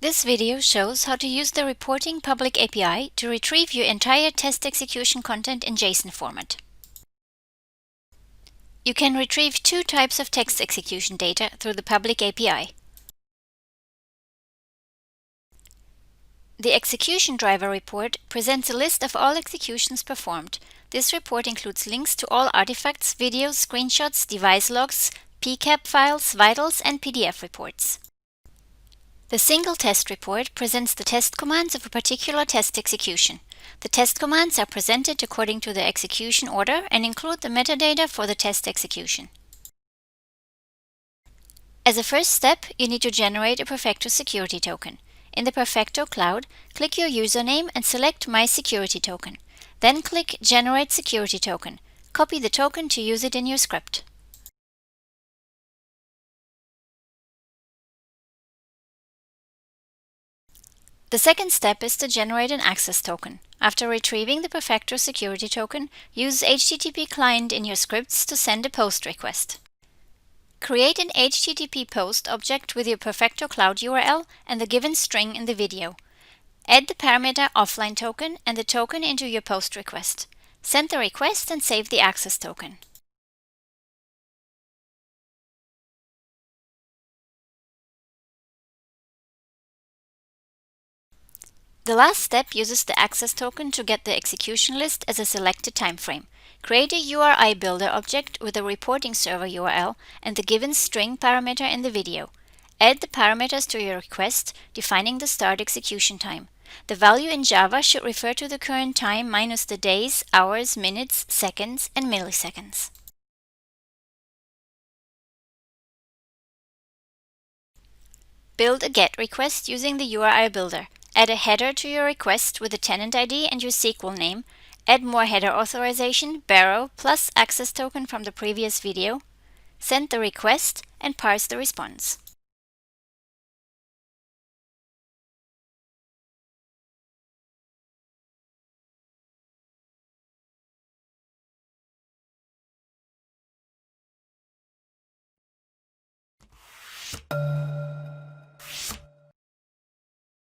This video shows how to use the Reporting Public API to retrieve your entire test execution content in JSON format. You can retrieve two types of text execution data through the public API. The Execution Driver report presents a list of all executions performed. This report includes links to all artifacts, videos, screenshots, device logs, PCAP files, vitals, and PDF reports. The single test report presents the test commands of a particular test execution. The test commands are presented according to the execution order and include the metadata for the test execution. As a first step, you need to generate a Perfecto security token. In the Perfecto cloud, click your username and select My Security Token. Then click Generate Security Token. Copy the token to use it in your script. The second step is to generate an access token. After retrieving the Perfecto security token, use HTTP client in your scripts to send a post request. Create an HTTP post object with your Perfecto Cloud URL and the given string in the video. Add the parameter offline token and the token into your post request. Send the request and save the access token. The last step uses the access token to get the execution list as a selected timeframe. Create a URI builder object with a reporting server URL and the given string parameter in the video. Add the parameters to your request, defining the start execution time. The value in Java should refer to the current time minus the days, hours, minutes, seconds, and milliseconds. Build a GET request using the URI builder. Add a header to your request with the tenant ID and your SQL name. Add more header authorization, barrow, plus access token from the previous video. Send the request and parse the response.